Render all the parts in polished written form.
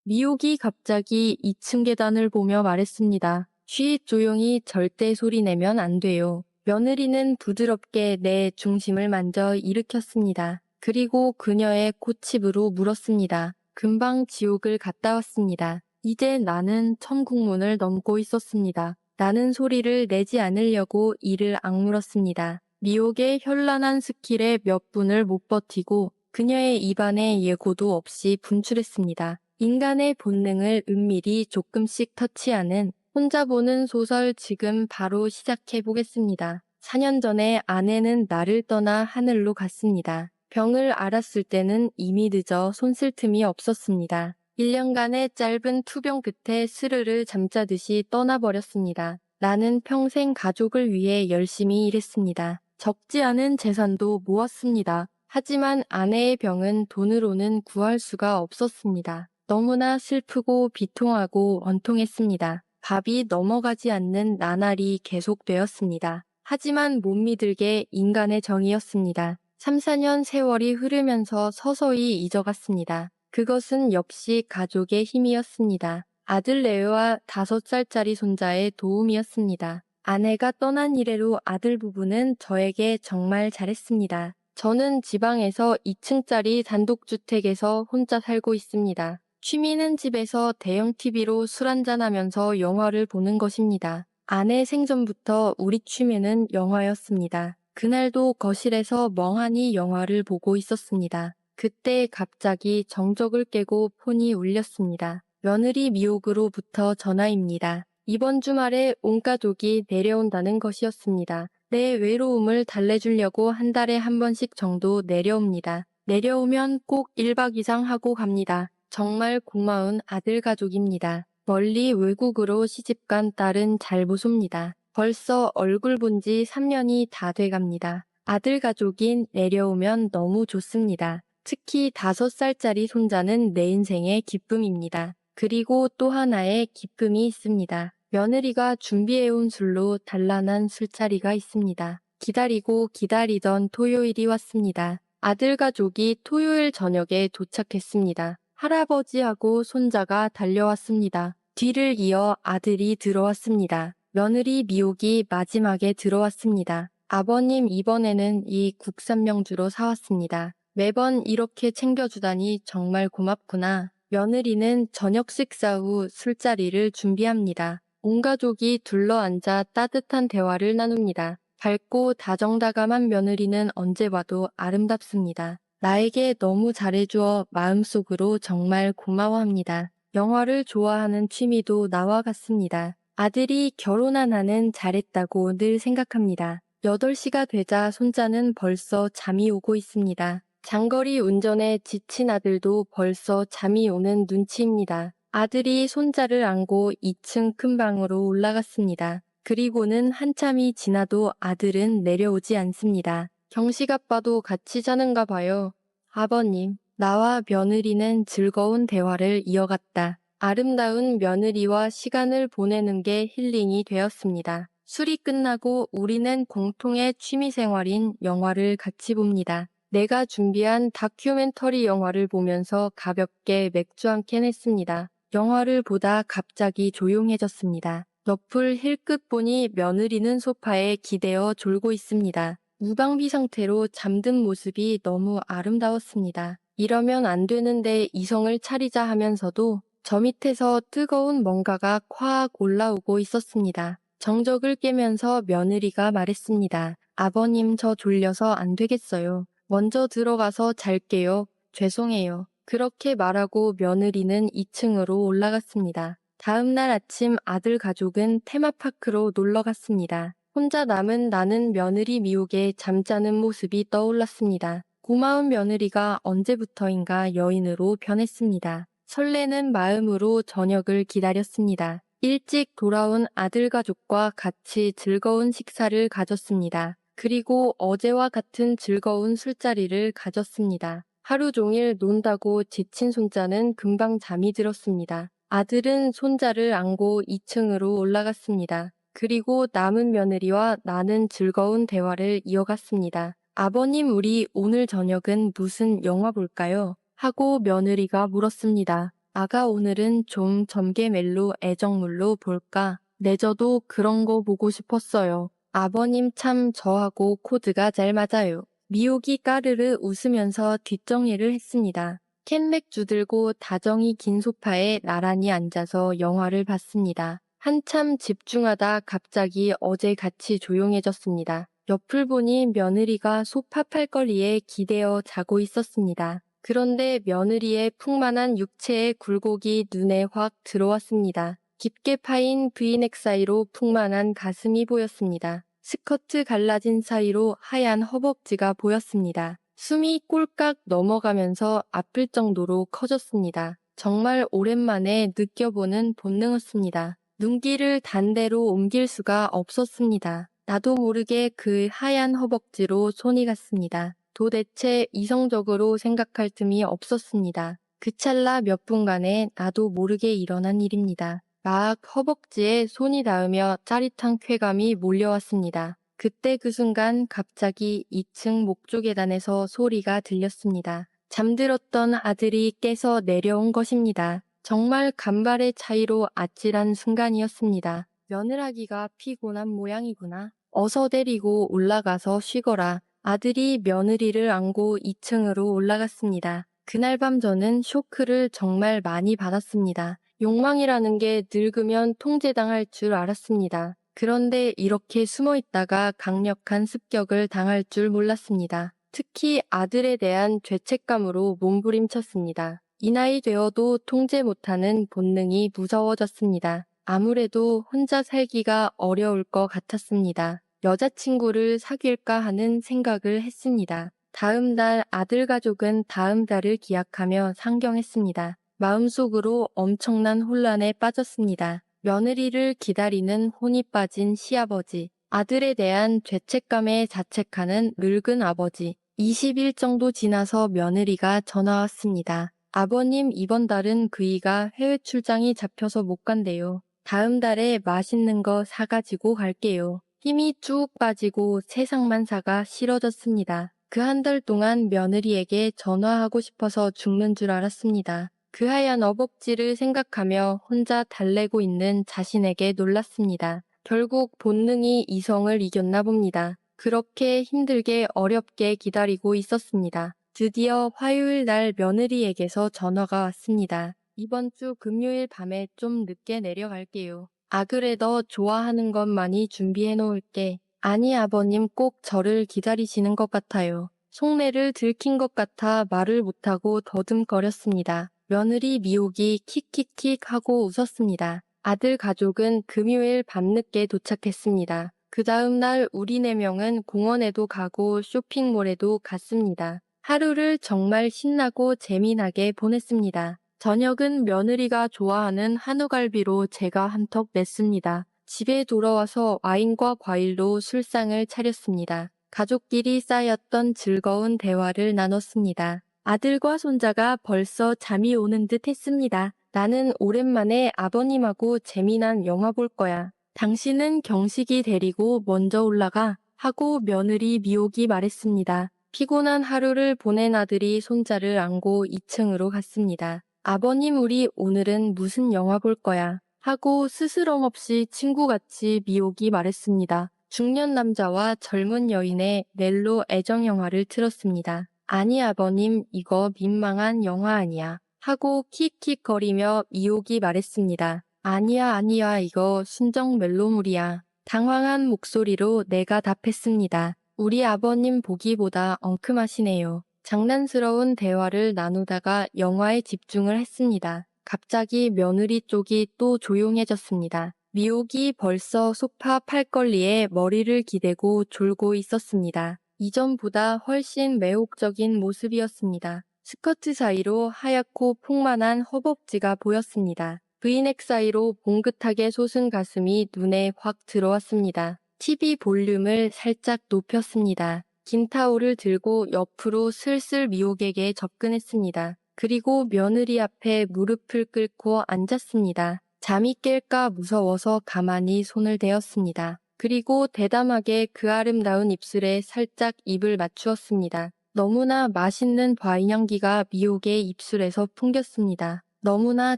미옥이 갑자기 2층 계단을 보며 말했습니다. 쉿, 조용히, 절대 소리 내면 안 돼요. 며느리는 부드럽게 내 중심을 만져 일으켰습니다. 그리고 그녀의 콧집으로 물었습니다. 금방 지옥을 갔다 왔습니다. 이제 나는 천국문을 넘고 있었습니다. 나는 소리를 내지 않으려고 이를 악물었습니다. 미옥의 현란한 스킬에 몇 분을 못 버티고 그녀의 입안에 예고도 없이 분출했습니다. 인간의 본능을 은밀히 조금씩 터치하는 혼자 보는 소설 지금 바로 시작해보겠습니다. 4년 전에 아내는 나를 떠나 하늘로 갔습니다. 병을 앓았을 때는 이미 늦어 손 쓸 틈이 없었습니다. 1년간의 짧은 투병 끝에 스르르 잠자듯이 떠나버렸습니다. 나는 평생 가족을 위해 열심히 일했습니다. 적지 않은 재산도 모았습니다. 하지만 아내의 병은 돈으로는 구할 수가 없었습니다. 너무나 슬프고 비통하고 원통했습니다. 밥이 넘어가지 않는 나날이 계속되었습니다. 하지만 못 믿을게 인간의 정이었습니다. 3, 4년 세월이 흐르면서 서서히 잊어갔습니다. 그것은 역시 가족의 힘이었습니다. 아들 레오와 5살짜리 손자의 도움이었습니다. 아내가 떠난 이래로 아들 부부는 저에게 정말 잘했습니다. 저는 지방에서 2층짜리 단독주택에서 혼자 살고 있습니다. 취미는 집에서 대형 TV로 술 한잔하면서 영화를 보는 것입니다. 아내 생전부터 우리 취미는 영화였습니다. 그날도 거실에서 멍하니 영화를 보고 있었습니다. 그때 갑자기 정적을 깨고 폰이 울렸습니다. 며느리 미옥으로부터 전화입니다. 이번 주말에 온 가족이 내려온다는 것이었습니다. 내 외로움을 달래주려고 한 달에 한 번씩 정도 내려옵니다. 내려오면 꼭 1박 이상 하고 갑니다. 정말 고마운 아들 가족입니다. 멀리 외국으로 시집간 딸은 잘 보sob니다. 벌써 얼굴 본 지 3년이 다 돼갑니다. 아들 가족인 내려오면 너무 좋습니다. 특히 5살짜리 손자는 내 인생의 기쁨입니다. 그리고 또 하나의 기쁨이 있습니다. 며느리가 준비해온 술로 단란한 술자리가 있습니다. 기다리고 기다리던 토요일이 왔습니다. 아들 가족이 토요일 저녁에 도착했습니다. 할아버지하고 손자가 달려왔습니다. 뒤를 이어 아들이 들어왔습니다. 며느리 미옥이 마지막에 들어왔습니다. 아버님, 이번에는 이 국산 명주로 사왔습니다. 매번 이렇게 챙겨주다니 정말 고맙구나. 며느리는 저녁 식사 후 술자리를 준비합니다. 온 가족이 둘러앉아 따뜻한 대화를 나눕니다. 밝고 다정다감한 며느리는 언제 봐도 아름답습니다. 나에게 너무 잘해주어 마음속으로 정말 고마워합니다. 영화를 좋아하는 취미도 나와 같습니다. 아들이 결혼 안 하는 잘했다고 늘 생각합니다. 8시가 되자 손자는 벌써 잠이 오고 있습니다. 장거리 운전에 지친 아들도 벌써 잠이 오는 눈치입니다. 아들이 손자를 안고 2층 큰 방으로 올라갔습니다. 그리고는 한참이 지나도 아들은 내려오지 않습니다. 경식 아빠도 같이 자는가 봐요. 아버님, 나와 며느리는 즐거운 대화를 이어갔다. 아름다운 며느리와 시간을 보내는 게 힐링이 되었습니다. 술이 끝나고 우리는 공통의 취미생활인 영화를 같이 봅니다. 내가 준비한 다큐멘터리 영화를 보면서 가볍게 맥주 한 캔 했습니다. 영화를 보다 갑자기 조용해졌습니다. 너플 힐끗 보니 며느리는 소파에 기대어 졸고 있습니다. 무방비 상태로 잠든 모습이 너무 아름다웠습니다. 이러면 안 되는데 이성을 차리자 하면서도 저 밑에서 뜨거운 뭔가가 콱 올라오고 있었습니다. 정적을 깨면서 며느리가 말했습니다. 아버님, 저 졸려서 안 되겠어요. 먼저 들어가서 잘게요. 죄송해요. 그렇게 말하고 며느리는 2층으로 올라갔습니다. 다음 날 아침 아들 가족은 테마파크로 놀러 갔습니다. 혼자 남은 나는 며느리 미옥의 잠자는 모습이 떠올랐습니다. 고마운 며느리가 언제부터인가 여인으로 변했습니다. 설레는 마음으로 저녁을 기다렸습니다. 일찍 돌아온 아들 가족과 같이 즐거운 식사를 가졌습니다. 그리고 어제와 같은 즐거운 술자리를 가졌습니다. 하루 종일 논다고 지친 손자는 금방 잠이 들었습니다. 아들은 손자를 안고 2층으로 올라갔습니다. 그리고 남은 며느리와 나는 즐거운 대화를 이어갔습니다. 아버님, 우리 오늘 저녁은 무슨 영화 볼까요? 하고 며느리가 물었습니다. 아가 오늘은 좀 점괘멜로 애정물로 볼까? 네 저도 그런 거 보고 싶었어요. 아버님 참 저하고 코드가 잘 맞아요. 미옥이 까르르 웃으면서 뒷정리를 했습니다. 캔 맥주 들고 다정히 긴 소파에 나란히 앉아서 영화를 봤습니다. 한참 집중하다 갑자기 어제 같이 조용해졌습니다. 옆을 보니 며느리가 소파 팔걸이에 기대어 자고 있었습니다. 그런데 며느리의 풍만한 육체의 굴곡이 눈에 확 들어왔습니다. 깊게 파인 브이넥 사이로 풍만한 가슴이 보였습니다. 스커트 갈라진 사이로 하얀 허벅지가 보였습니다. 숨이 꼴깍 넘어가면서 아플 정도로 커졌습니다. 정말 오랜만에 느껴보는 본능이었습니다. 눈길을 단대로 옮길 수가 없었습니다. 나도 모르게 그 하얀 허벅지로 손이 갔습니다. 도대체 이성적으로 생각할 틈이 없었습니다. 그 찰나 몇 분간에 나도 모르게 일어난 일입니다. 막 허벅지에 손이 닿으며 짜릿한 쾌감이 몰려왔습니다. 그때 그 순간 갑자기 2층 목조 계단에서 소리가 들렸습니다. 잠들었던 아들이 깨서 내려온 것입니다. 정말 간발의 차이로 아찔한 순간이었습니다. 며느라기가 피곤한 모양이구나. 어서 데리고 올라가서 쉬거라. 아들이 며느리를 안고 2층으로 올라갔습니다. 그날 밤 저는 쇼크를 정말 많이 받았습니다. 욕망이라는 게 늙으면 통제당할 줄 알았습니다. 그런데 이렇게 숨어 있다가 강력한 습격을 당할 줄 몰랐습니다. 특히 아들에 대한 죄책감으로 몸부림쳤습니다. 이 나이 되어도 통제 못하는 본능이 무서워졌습니다. 아무래도 혼자 살기가 어려울 것 같았습니다. 여자친구를 사귈까 하는 생각을 했습니다. 다음 달 아들 가족은 다음 달을 기약하며 상경했습니다. 마음속으로 엄청난 혼란에 빠졌습니다. 며느리를 기다리는 혼이 빠진 시아버지, 아들에 대한 죄책감에 자책하는 늙은 아버지. 20일 정도 지나서 며느리가 전화 왔습니다. 아버님 이번 달은 그이가 해외 출장이 잡혀서 못 간대요. 다음 달에 맛있는 거 사가지고 갈게요. 힘이 쭉 빠지고 세상만사가 싫어졌습니다. 그 한 달 동안 며느리에게 전화하고 싶어서 죽는 줄 알았습니다. 그 하얀 허벅지를 생각하며 혼자 달래고 있는 자신에게 놀랐습니다. 결국 본능이 이성을 이겼나 봅니다. 그렇게 힘들게 어렵게 기다리고 있었습니다. 드디어 화요일 날 며느리에게서 전화가 왔습니다. 이번 주 금요일 밤에 좀 늦게 내려갈게요. 그래 너 좋아하는 것 많이 준비해 놓을게. 아니 아버님 꼭 저를 기다리시는 것 같아요. 속내를 들킨 것 같아 말을 못하고 더듬거렸습니다. 며느리 미옥이 킥킥킥 하고 웃었습니다. 아들 가족은 금요일 밤늦게 도착했습니다. 그 다음 날 우리 4명은 공원에도 가고 쇼핑몰에도 갔습니다. 하루를 정말 신나고 재미나게 보냈습니다. 저녁은 며느리가 좋아하는 한우갈비로 제가 한턱 냈습니다. 집에 돌아와서 와인과 과일로 술상을 차렸습니다. 가족끼리 쌓였던 즐거운 대화를 나눴습니다. 아들과 손자가 벌써 잠이 오는 듯 했습니다. 나는 오랜만에 아버님하고 재미난 영화 볼 거야. 당신은 경식이 데리고 먼저 올라가 하고 며느리 미옥이 말했습니다. 피곤한 하루를 보낸 아들이 손자를 안고 2층으로 갔습니다. 아버님 우리 오늘은 무슨 영화 볼 거야? 하고 스스럼 없이 친구같이 미옥이 말했습니다. 중년 남자와 젊은 여인의 멜로 애정 영화를 틀었습니다. 아니 아버님 이거 민망한 영화 아니야. 하고 킥킥거리며 미옥이 말했습니다. 아니야 이거 순정 멜로물이야. 당황한 목소리로 내가 답했습니다. 우리 아버님 보기보다 엉큼하시네요. 장난스러운 대화를 나누다가 영화에 집중을 했습니다. 갑자기 며느리 쪽이 또 조용해졌습니다. 미옥이 벌써 소파 팔걸이에 머리를 기대고 졸고 있었습니다. 이전보다 훨씬 매혹적인 모습이었습니다. 스커트 사이로 하얗고 풍만한 허벅지가 보였습니다. 브이넥 사이로 봉긋하게 솟은 가슴이 눈에 확 들어왔습니다. TV 볼륨을 살짝 높였습니다. 긴 타올을 들고 옆으로 슬슬 미옥에게 접근했습니다. 그리고 며느리 앞에 무릎을 꿇고 앉았습니다. 잠이 깰까 무서워서 가만히 손을 대었습니다. 그리고 대담하게 그 아름다운 입술에 살짝 입을 맞추었습니다. 너무나 맛있는 와인 향기가 미옥의 입술에서 풍겼습니다. 너무나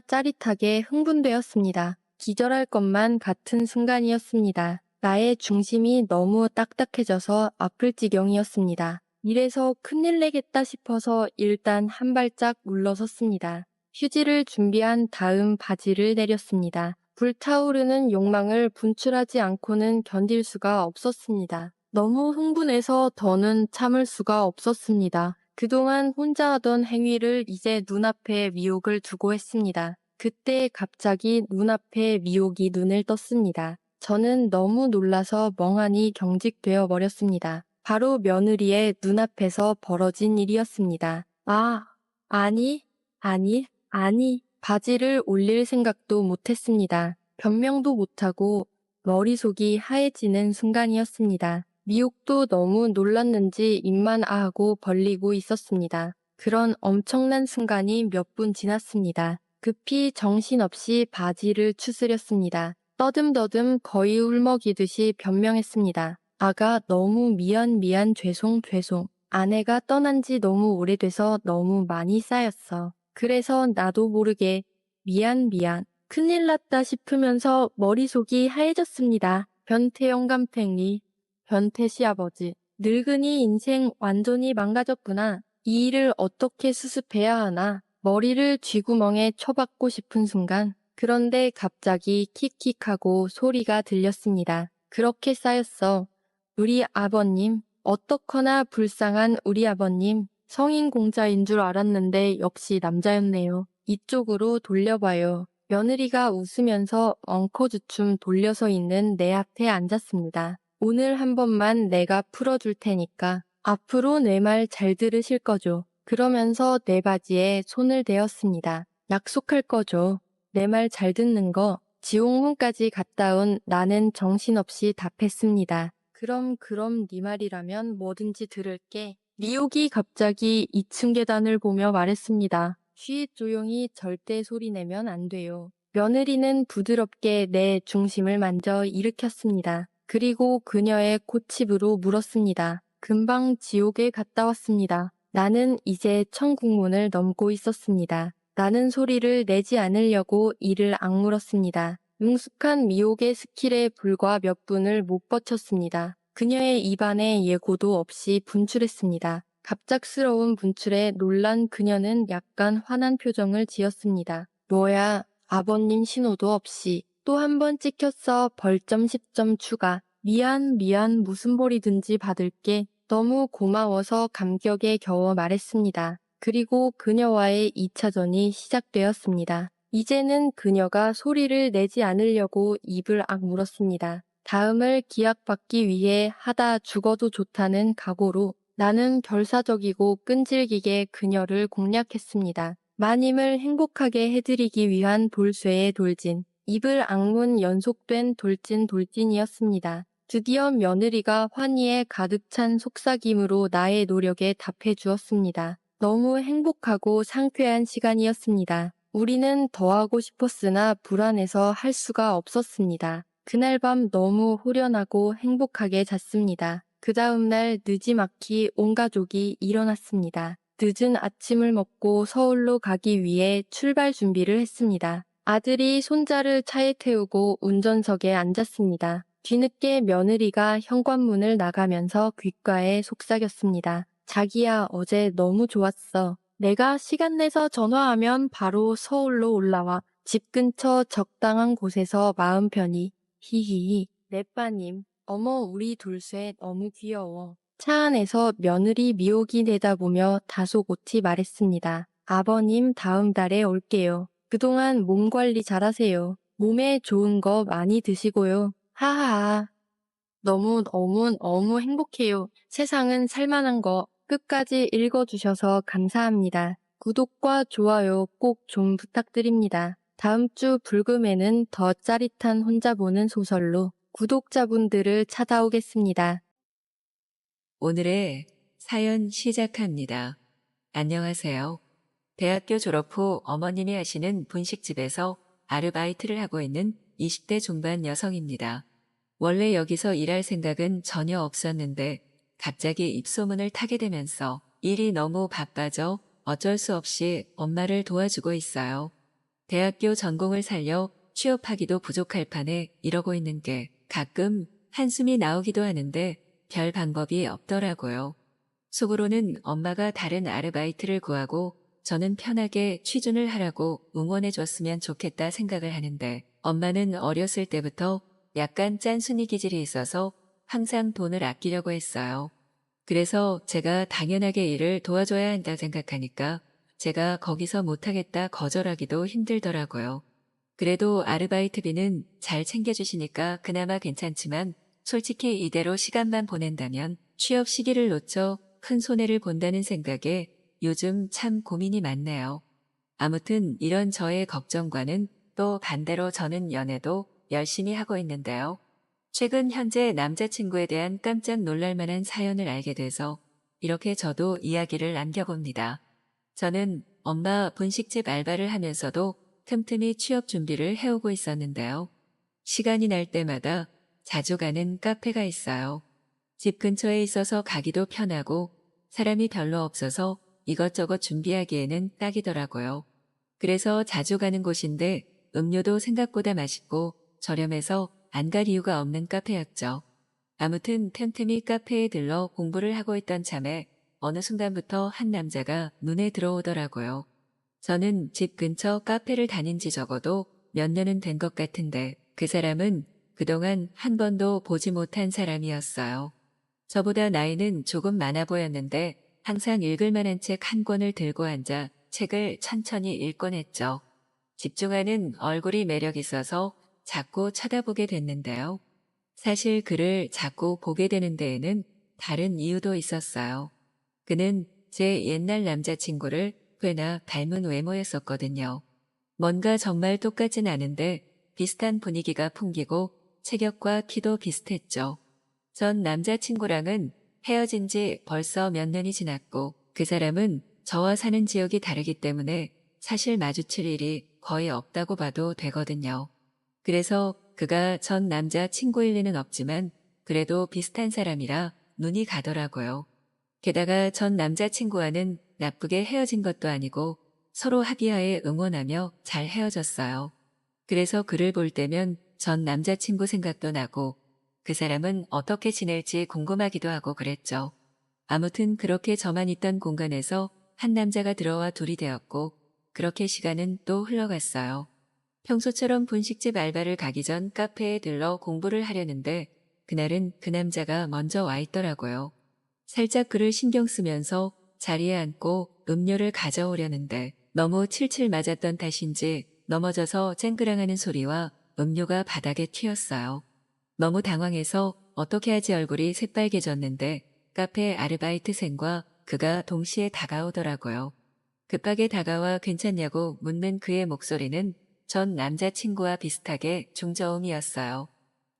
짜릿하게 흥분되었습니다. 기절할 것만 같은 순간이었습니다. 나의 중심이 너무 딱딱해져서 아플 지경이었습니다. 이래서 큰일 내겠다 싶어서 일단 한 발짝 물러섰습니다. 휴지를 준비한 다음 바지를 내렸습니다. 불타오르는 욕망을 분출하지 않고는 견딜 수가 없었습니다. 너무 흥분해서 더는 참을 수가 없었습니다. 그동안 혼자 하던 행위를 이제 눈앞에 미혹을 두고 했습니다. 그때 갑자기 눈앞에 미혹이 눈을 떴습니다. 저는 너무 놀라서 멍하니 경직되어 버렸습니다. 바로 며느리의 눈앞에서 벌어진 일이었습니다. 아니, 아니, 바지를 올릴 생각도 못했습니다. 변명도 못하고 머릿속이 하얘지는 순간이었습니다. 미혹도 너무 놀랐는지 입만 아하고 벌리고 있었습니다. 그런 엄청난 순간이 몇 분 지났습니다. 급히 정신없이 바지를 추스렸습니다. 떠듬떠듬 거의 울먹이듯이 변명했습니다. 아가 너무 미안 죄송. 아내가 떠난 지 너무 오래돼서 너무 많이 쌓였어. 그래서 나도 모르게 미안. 큰일 났다 싶으면서 머릿속이 하얘졌습니다. 변태 영감탱이, 변태 시아버지. 늙은이 인생 완전히 망가졌구나. 이 일을 어떻게 수습해야 하나. 머리를 쥐구멍에 쳐박고 싶은 순간. 그런데 갑자기 킥킥하고 소리가 들렸습니다. 그렇게 쌓였어. 우리 아버님. 어떡하나 불쌍한 우리 아버님. 성인 공자인 줄 알았는데 역시 남자였네요. 이쪽으로 돌려봐요. 며느리가 웃으면서 엉커주춤 돌려서 있는 내 앞에 앉았습니다. 오늘 한 번만 내가 풀어줄 테니까 앞으로 내 말 잘 들으실 거죠. 그러면서 내 바지에 손을 대었습니다. 약속할 거죠. 내 말 잘 듣는 거. 지옥문까지 갔다 온 나는 정신없이 답했습니다. 그럼 네 말이라면 뭐든지 들을게. 미옥이 갑자기 2층 계단을 보며 말했습니다. 조용히 절대 소리내면 안 돼요. 며느리는 부드럽게 내 중심을 만져 일으켰습니다. 그리고 그녀의 콧집으로 물었습니다. 금방 지옥에 갔다 왔습니다. 나는 이제 천국문을 넘고 있었습니다. 나는 소리를 내지 않으려고 이를 악물었습니다. 능숙한 미혹의 스킬에 불과 몇 분을 못 버텼습니다. 그녀의 입안에 예고도 없이 분출했습니다. 갑작스러운 분출에 놀란 그녀는 약간 화난 표정을 지었습니다. 뭐야, 아버님 신호도 없이 또 한 번 찍혔어. 벌점 10점 추가. 미안 무슨 벌이든지 받을게. 너무 고마워서 감격에 겨워 말했습니다. 그리고 그녀와의 2차전이 시작되었습니다. 이제는 그녀가 소리를 내지 않으려고 입을 악물었습니다. 다음을 기약받기 위해 하다 죽어도 좋다는 각오로 나는 결사적이고 끈질기게 그녀를 공략했습니다. 마님을 행복하게 해드리기 위한 돌쇠의 돌진. 입을 악문 연속된 돌진이었습니다. 드디어 며느리가 환희에 가득 찬 속삭임으로 나의 노력에 답해 주었습니다. 너무 행복하고 상쾌한 시간이었습니다. 우리는 더 하고 싶었으나 불안해서 할 수가 없었습니다. 그날 밤 너무 후련하고 행복하게 잤습니다. 그 다음날 느지막이 온 가족이 일어났습니다. 늦은 아침을 먹고 서울로 가기 위해 출발 준비를 했습니다. 아들이 손자를 차에 태우고 운전석에 앉았습니다. 뒤늦게 며느리가 현관문을 나가면서 귓가에 속삭였습니다. 자기야, 어제 너무 좋았어. 내가 시간 내서 전화하면 바로 서울로 올라와. 집 근처 적당한 곳에서 마음 편히. 히히히. 내빠님. 어머, 우리 둘째 너무 귀여워. 차 안에서 며느리 미옥이 내다보며 다소곳이 말했습니다. 아버님 다음 달에 올게요. 그동안 몸 관리 잘하세요. 몸에 좋은 거 많이 드시고요. 하하하. 너무 행복해요. 세상은 살만한 거 끝까지 읽어주셔서 감사합니다. 구독과 좋아요 꼭 좀 부탁드립니다. 다음 주 불금에는 더 짜릿한 혼자 보는 소설로 구독자분들을 찾아오겠습니다. 오늘의 사연 시작합니다. 안녕하세요. 대학교 졸업 후 어머님이 하시는 분식집에서 아르바이트를 하고 있는 20대 중반 여성입니다. 원래 여기서 일할 생각은 전혀 없었는데 갑자기 입소문을 타게 되면서 일이 너무 바빠져 어쩔 수 없이 엄마를 도와주고 있어요. 대학교 전공을 살려 취업하기도 부족할 판에 이러고 있는 게 가끔 한숨이 나오기도 하는데 별 방법이 없더라고요. 속으로는 엄마가 다른 아르바이트를 구하고 저는 편하게 취준을 하라고 응원해 줬으면 좋겠다 생각을 하는데 엄마는 어렸을 때부터 약간 짠순이 기질이 있어서 항상 돈을 아끼려고 했어요. 그래서 제가 당연하게 일을 도와줘야 한다 생각하니까 제가 거기서 못하겠다 거절하기도 힘들더라고요. 그래도 아르바이트비는 잘 챙겨주시니까 그나마 괜찮지만 솔직히 이대로 시간만 보낸다면 취업 시기를 놓쳐 큰 손해를 본다는 생각에 요즘 참 고민이 많네요. 아무튼 이런 저의 걱정과는 또 반대로 저는 연애도 열심히 하고 있는데요. 최근 현재 남자친구에 대한 깜짝 놀랄 만한 사연을 알게 돼서 이렇게 저도 이야기를 남겨봅니다. 저는 엄마 분식집 알바를 하면서도 틈틈이 취업 준비를 해오고 있었는데요. 시간이 날 때마다 자주 가는 카페가 있어요. 집 근처에 있어서 가기도 편하고 사람이 별로 없어서 이것저것 준비하기에는 딱이더라고요. 그래서 자주 가는 곳인데 음료도 생각보다 맛있고 저렴해서 안 갈 이유가 없는 카페였죠. 아무튼 틈틈이 카페에 들러 공부를 하고 있던 참에 어느 순간부터 한 남자가 눈에 들어오더라고요. 저는 집 근처 카페를 다닌 지 적어도 몇 년은 된 것 같은데 그 사람은 그동안 한 번도 보지 못한 사람이었어요. 저보다 나이는 조금 많아 보였는데 항상 읽을 만한 책 한 권을 들고 앉아 책을 천천히 읽곤 했죠. 집중하는 얼굴이 매력 있어서 자꾸 쳐다보게 됐는데요. 사실 그를 자꾸 보게 되는 데에는 다른 이유도 있었어요. 그는 제 옛날 남자친구를 꽤나 닮은 외모였었거든요. 뭔가 정말 똑같진 않은데 비슷한 분위기가 풍기고 체격과 키도 비슷했죠. 전 남자친구랑은 헤어진 지 벌써 몇 년이 지났고 그 사람은 저와 사는 지역이 다르기 때문에 사실 마주칠 일이 거의 없다고 봐도 되거든요. 그래서 그가 전 남자친구일 리는 없지만 그래도 비슷한 사람이라 눈이 가더라고요. 게다가 전 남자친구와는 나쁘게 헤어진 것도 아니고 서로 합의하에 응원하며 잘 헤어졌어요. 그래서 그를 볼 때면 전 남자친구 생각도 나고 그 사람은 어떻게 지낼지 궁금하기도 하고 그랬죠. 아무튼 그렇게 저만 있던 공간에서 한 남자가 들어와 둘이 되었고 그렇게 시간은 또 흘러갔어요. 평소처럼 분식집 알바를 가기 전 카페에 들러 공부를 하려는데 그날은 그 남자가 먼저 와 있더라고요. 살짝 그를 신경 쓰면서 자리에 앉고 음료를 가져오려는데 너무 칠칠 맞았던 탓인지 넘어져서 쨍그랑하는 소리와 음료가 바닥에 튀었어요. 너무 당황해서 어떻게 하지 얼굴이 새빨개졌는데 카페 아르바이트생과 그가 동시에 다가오더라고요. 급하게 다가와 괜찮냐고 묻는 그의 목소리는 전 남자친구와 비슷하게 중저음이었어요.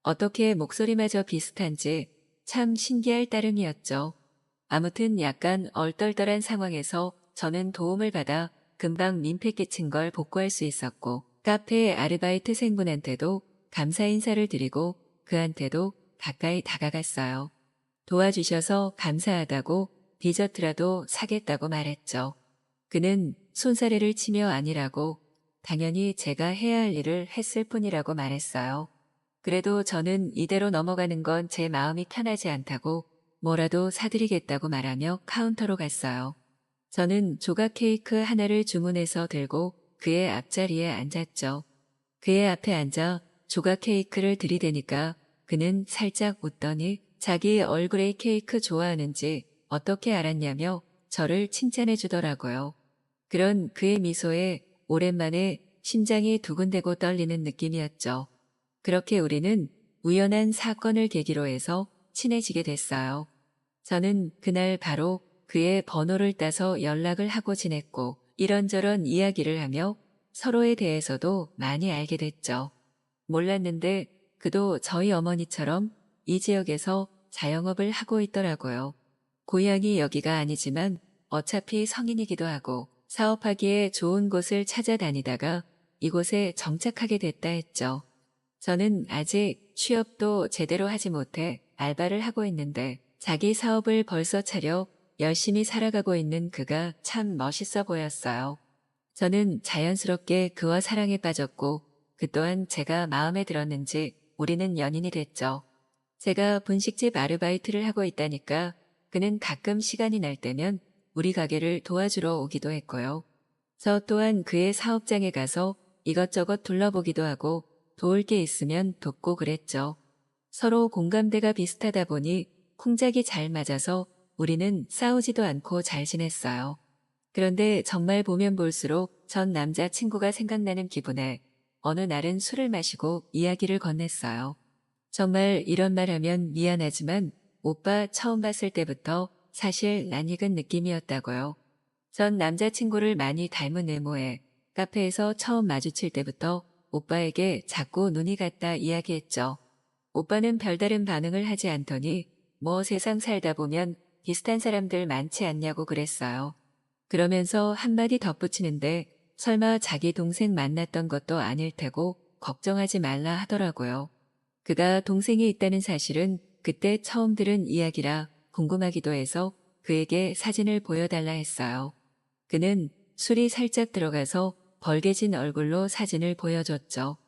어떻게 목소리마저 비슷한지 참 신기할 따름이었죠. 아무튼 약간 얼떨떨한 상황에서 저는 도움을 받아 금방 민폐 끼친 걸 복구할 수 있었고 카페 아르바이트생분한테도 감사 인사를 드리고 그한테도 가까이 다가갔어요. 도와주셔서 감사하다고 디저트라도 사겠다고 말했죠. 그는 손사래를 치며 아니라고 당연히 제가 해야 할 일을 했을 뿐이라고 말했어요. 그래도 저는 이대로 넘어가는 건 제 마음이 편하지 않다고 뭐라도 사드리겠다고 말하며 카운터로 갔어요. 저는 조각 케이크 하나를 주문해서 들고 그의 앞자리에 앉았죠. 그의 앞에 앉아 조각 케이크를 들이대니까 그는 살짝 웃더니 자기 얼그레이 케이크 좋아하는지 어떻게 알았냐며 저를 칭찬해 주더라고요. 그런 그의 미소에 오랜만에 심장이 두근대고 떨리는 느낌이었죠. 그렇게 우리는 우연한 사건을 계기로 해서 친해지게 됐어요. 저는 그날 바로 그의 번호를 따서 연락을 하고 지냈고 이런저런 이야기를 하며 서로에 대해서도 많이 알게 됐죠. 몰랐는데 그도 저희 어머니처럼 이 지역에서 자영업을 하고 있더라고요. 고향이 여기가 아니지만 어차피 성인이기도 하고 사업하기에 좋은 곳을 찾아다니다가 이곳에 정착하게 됐다 했죠. 저는 아직 취업도 제대로 하지 못해 알바를 하고 있는데 자기 사업을 벌써 차려 열심히 살아가고 있는 그가 참 멋있어 보였어요. 저는 자연스럽게 그와 사랑에 빠졌고 그 또한 제가 마음에 들었는지 우리는 연인이 됐죠. 제가 분식집 아르바이트를 하고 있다니까 그는 가끔 시간이 날 때면 우리 가게를 도와주러 오기도 했고요. 저 또한 그의 사업장에 가서 이것저것 둘러보기도 하고 도울 게 있으면 돕고 그랬죠. 서로 공감대가 비슷하다 보니 쿵짝이 잘 맞아서 우리는 싸우지도 않고 잘 지냈어요. 그런데 정말 보면 볼수록 전 남자친구가 생각나는 기분에 어느 날은 술을 마시고 이야기를 건넸어요. 정말 이런 말 하면 미안하지만 오빠 처음 봤을 때부터 사실 낯익은 느낌이었다고요. 전 남자친구를 많이 닮은 외모에 카페에서 처음 마주칠 때부터 오빠에게 자꾸 눈이 갔다 이야기했죠. 오빠는 별다른 반응을 하지 않더니 뭐 세상 살다 보면 비슷한 사람들 많지 않냐고 그랬어요. 그러면서 한마디 덧붙이는데 설마 자기 동생 만났던 것도 아닐 테고 걱정하지 말라 하더라고요. 그가 동생이 있다는 사실은 그때 처음 들은 이야기라 궁금하기도 해서 그에게 사진을 보여달라 했어요. 그는 술이 살짝 들어가서 벌개진 얼굴로 사진을 보여줬죠.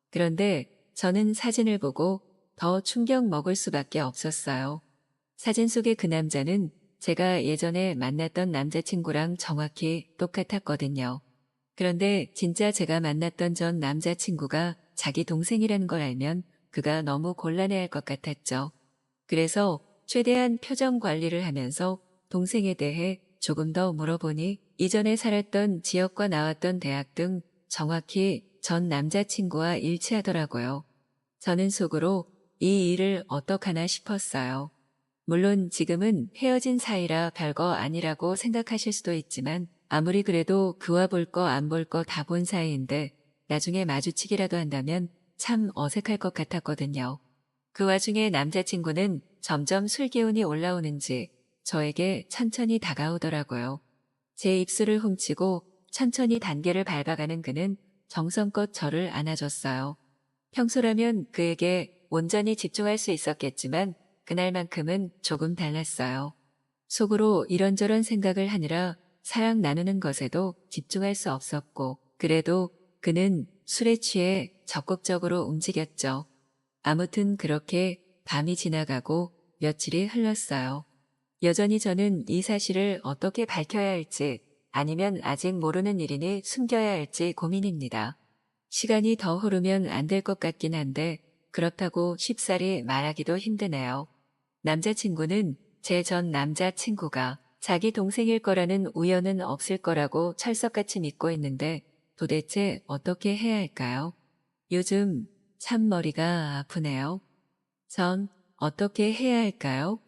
그런데 저는 사진을 보고 더 충격 먹을 수밖에 없었어요. 사진 속의 그 남자는 제가 예전에 만났던 남자친구랑 정확히 똑같았거든요. 그런데 진짜 제가 만났던 전 남자친구가 자기 동생이라는 걸 알면 그가 너무 곤란해할 것 같았죠. 그래서 최대한 표정 관리를 하면서 동생에 대해 조금 더 물어보니 이전에 살았던 지역과 나왔던 대학 등 정확히 전 남자친구와 일치하더라고요. 저는 속으로 이 일을 어떡하나 싶었어요. 물론 지금은 헤어진 사이라 별거 아니라고 생각하실 수도 있지만 아무리 그래도 그와 볼 거 안 볼 거 다 본 사이인데 나중에 마주치기라도 한다면 참 어색할 것 같았거든요. 그 와중에 남자친구는 점점 술 기운이 올라오는지 저에게 천천히 다가오더라고요. 제 입술을 훔치고 천천히 단계를 밟아가는 그는 정성껏 저를 안아줬어요. 평소라면 그에게 온전히 집중할 수 있었겠지만 그날만큼은 조금 달랐어요. 속으로 이런저런 생각을 하느라 사랑 나누는 것에도 집중할 수 없었고 그래도 그는 술에 취해 적극적으로 움직였죠. 아무튼 그렇게 밤이 지나가고 며칠이 흘렀어요. 여전히 저는 이 사실을 어떻게 밝혀야 할지 아니면 아직 모르는 일이니 숨겨야 할지 고민입니다. 시간이 더 흐르면 안 될 것 같긴 한데 그렇다고 쉽사리 말하기도 힘드네요. 남자친구는 제 전 남자친구가 자기 동생일 거라는 우연은 없을 거라고 철석같이 믿고 있는데 도대체 어떻게 해야 할까요? 요즘 참 머리가 아프네요. 전 어떻게 해야 할까요?